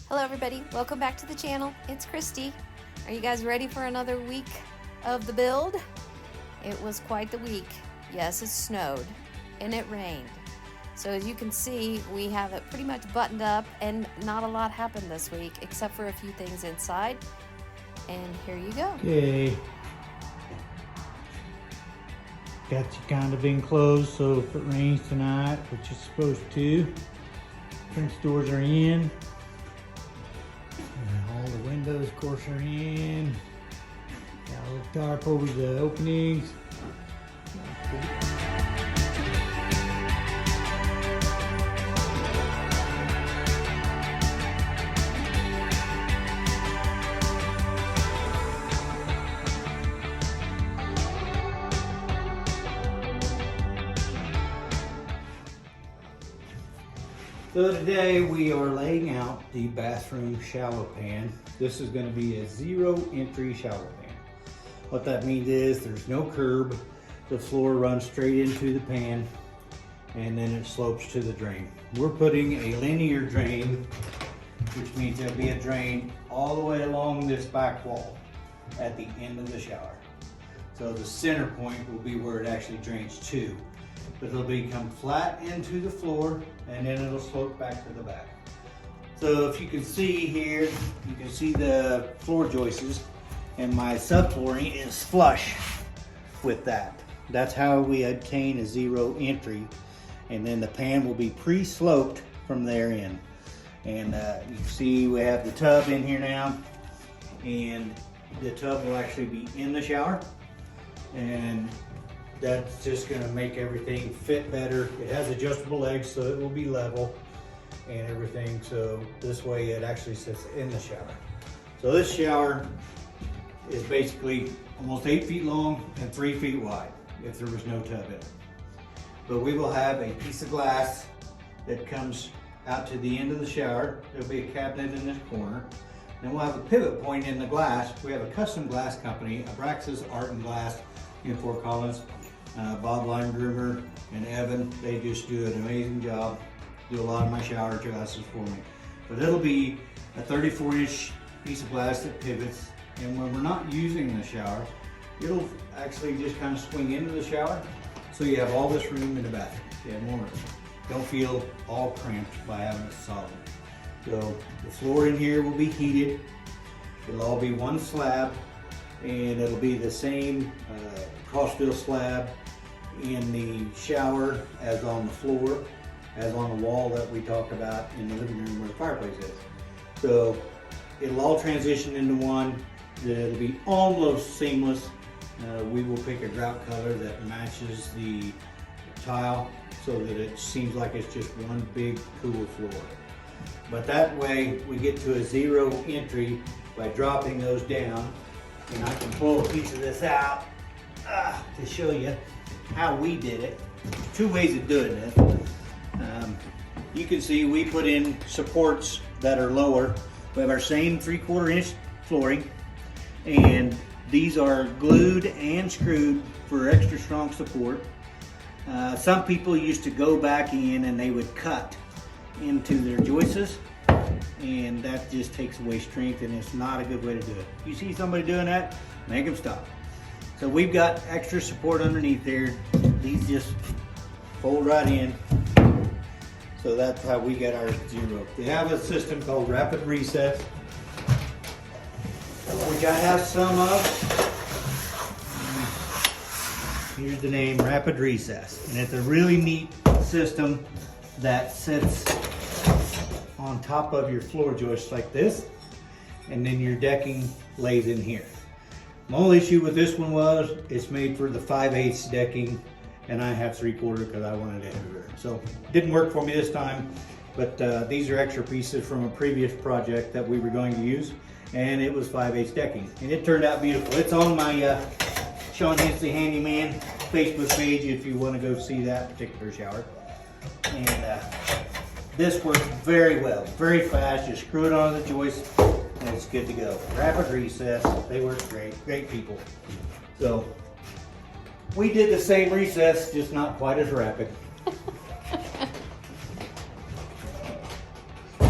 Hello everybody, welcome back to the channel. It's Christy. Are you guys ready for another week of the build? It was quite the week. Yes, it snowed and it rained. So as you can see, we have it pretty much buttoned up and not a lot happened this week except for a few things inside. And here you go. Okay. Got you kind of enclosed, so if it rains tonight, which it's supposed to, French doors are in. And all the windows, of course, are in. Got a little tarp over the openings. So today we are laying out the bathroom shower pan. This is going to be a zero entry shower pan. What that means is there's no curb. The floor runs straight into the pan and then it slopes to the drain. We're putting a linear drain, which means there'll be a drain all the way along this back wall at the end of the shower. So the center point will be where it actually drains to. But it'll become flat into the floor and then it'll slope back to the back. So if you can see here, you can see the floor joists and my subflooring is flush with that. That's how we obtain a zero entry, and then the pan will be pre-sloped from there in. And you can see we have the tub in here now, and the tub will actually be in the shower, and that's just going to make everything fit better. It has adjustable legs, so it will be level and everything. So this way it actually sits in the shower. So this shower is basically almost 8 feet long and 3 feet wide if there was no tub in it. But we will have a piece of glass that comes out to the end of the shower. There'll be a cabinet in this corner. Then we'll have a pivot point in the glass. We have a custom glass company, Abraxas Art and Glass in Fort Collins. Bob Limegroomer and Evan, they just do an amazing job. Do a lot of my shower glasses for me. But it'll be a 34-inch piece of glass that pivots, and when we're not using the shower, it'll actually just kind of swing into the shower, so you have all this room in the bathroom. You have more room. Don't feel all cramped by having it solid. So the floor in here will be heated. It'll all be one slab, and it'll be the same crossfill slab in the shower as on the floor, as on the wall that we talked about in the living room where the fireplace is. So it'll all transition into one. It'll be almost seamless. We will pick a grout color that matches the tile so that it seems like it's just one big cool floor. But that way we get to a zero entry by dropping those down. And I can pull a piece of this out to show you how we did it. Two ways of doing this. You can see we put in supports that are lower. We have our same 3/4 inch flooring, and these are glued and screwed for extra strong support. Some people used to go back in and they would cut into their joists, and that just takes away strength, and it's not a good way to do it. You see somebody doing that, make them stop. So we've got extra support underneath there. These just fold right in. So that's how we get our zero. They have a system called rapid recess, which I have some of. Here's the name, rapid recess. And it's a really neat system that sits on top of your floor joist like this, and then your decking lays in here. My only issue with this one was it's made for the 5/8 decking, and I have 3/4 because I wanted it heavier. So it didn't work for me this time, but these are extra pieces from a previous project that we were going to use, and it was 5/8 decking, and it turned out beautiful. It's on my Sean Hensley Handyman Facebook page if you want to go see that particular shower. And this works very well, very fast. You screw it on the joist and it's good to go. Rapid recess, they work great, great people. So we did the same recess, just not quite as rapid.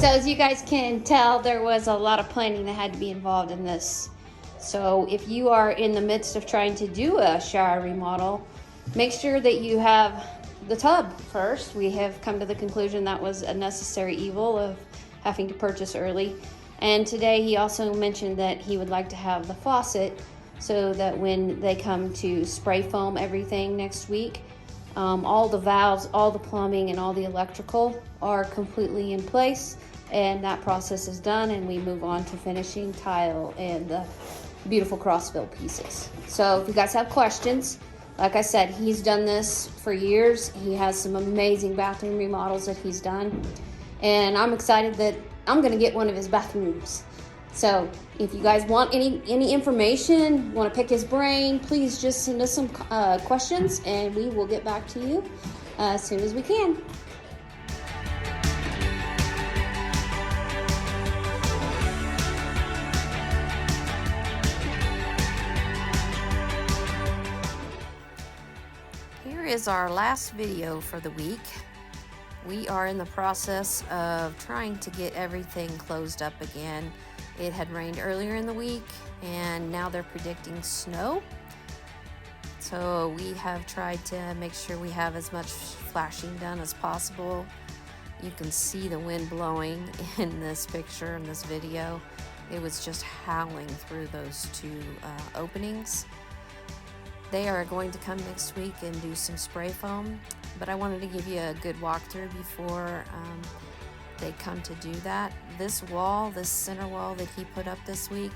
So as you guys can tell, there was a lot of planning that had to be involved in this. So if you are in the midst of trying to do a shower remodel, make sure that you have the tub first. We have come to the conclusion that was a necessary evil of having to purchase early. And today he also mentioned that he would like to have the faucet so that when they come to spray foam everything next week, all the valves, all the plumbing, and all the electrical are completely in place, and that process is done, and we move on to finishing tile and the beautiful crossfill pieces. So if you guys have questions, like I said, he's done this for years. He has some amazing bathroom remodels that he's done, and I'm excited that I'm gonna get one of his bathrooms. So if you guys want any information, want to pick his brain, please just send us some questions and we will get back to you as soon as we can. Here is our last video for the week. We are in the process of trying to get everything closed up again. It had rained earlier in the week and now they're predicting snow. So we have tried to make sure we have as much flashing done as possible. You can see the wind blowing in this picture, in this video. It was just howling through those two openings. They are going to come next week and do some spray foam, but I wanted to give you a good walkthrough before they come to do that. This wall, this center wall that he put up this week,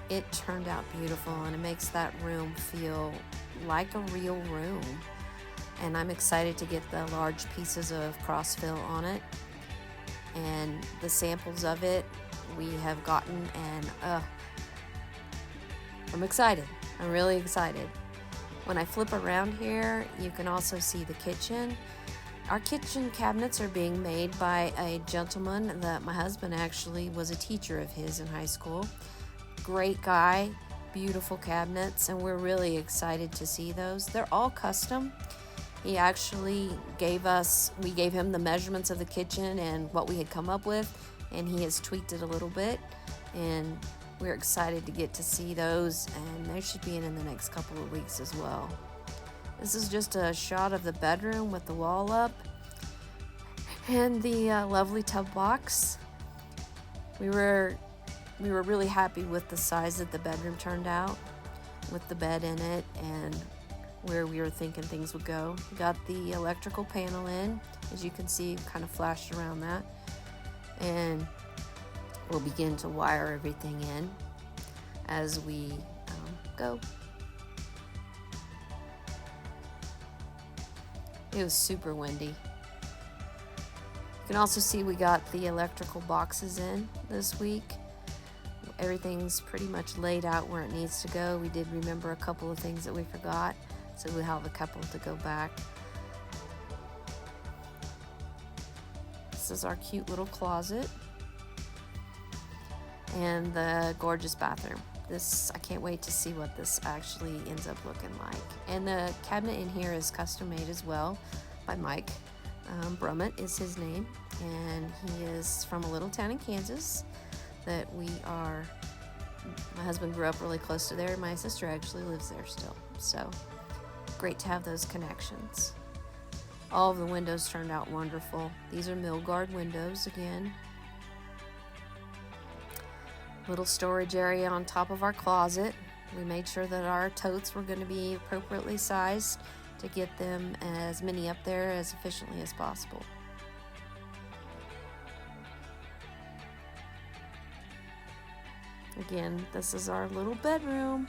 it turned out beautiful and it makes that room feel like a real room. And I'm excited to get the large pieces of crossfill on it. And the samples of it we have gotten, and I'm excited. I'm really excited. When I flip around here, you can also see the kitchen. Our kitchen cabinets are being made by a gentleman that my husband actually was a teacher of his in high school. Great guy, beautiful cabinets, and we're really excited to see those. They're all custom. He actually we gave him the measurements of the kitchen and what we had come up with, and he has tweaked it a little bit, and we're excited to get to see those, and they should be in the next couple of weeks as well. This is just a shot of the bedroom with the wall up and the lovely tub box. We were really happy with the size that the bedroom turned out, with the bed in it and where we were thinking things would go. We got the electrical panel in, as you can see, kind of flashed around that, and we'll begin to wire everything in as we go. It was super windy. You can also see we got the electrical boxes in this week. Everything's pretty much laid out where it needs to go. We did remember a couple of things that we forgot, so we have a couple to go back. This is our cute little closet and the gorgeous bathroom. I can't wait to see what this actually ends up looking like. And the cabinet in here is custom made as well by Mike. Brummett is his name, and he is from a little town in Kansas that my husband grew up really close to there. My sister actually lives there still. So great to have those connections. All of the windows turned out wonderful. These are mill guard windows again. Little storage area on top of our closet. We made sure that our totes were going to be appropriately sized to get them as many up there as efficiently as possible. Again, this is our little bedroom.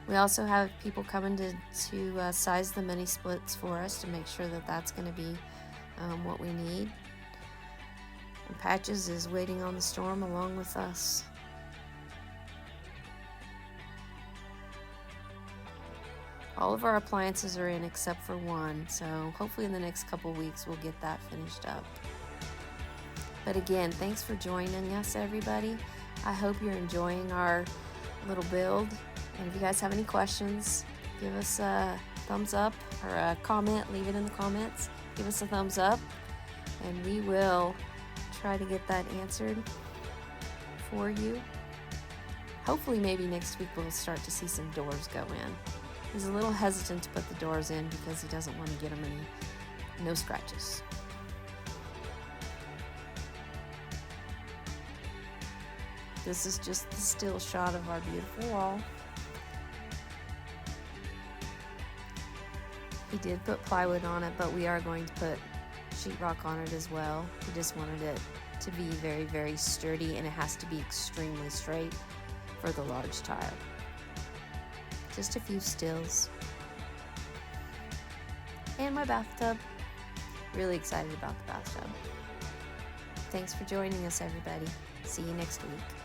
We also have people coming to size the mini splits for us to make sure that that's going to be what we need. And Patches is waiting on the storm along with us. All of our appliances are in except for one, so hopefully in the next couple weeks we'll get that finished up. But again, thanks for joining us, everybody. I hope you're enjoying our little build. And if you guys have any questions, give us a thumbs up or a comment. Leave it in the comments. Give us a thumbs up, and we will try to get that answered for you. Hopefully maybe next week we'll start to see some doors go in. He's a little hesitant to put the doors in because he doesn't want to get them no scratches. This is just the still shot of our beautiful wall. He did put plywood on it, but we are going to put sheetrock on it as well. He just wanted it to be very, very sturdy, and it has to be extremely straight for the large tile. Just a few stills. And my bathtub. Really excited about the bathtub. Thanks for joining us, everybody. See you next week.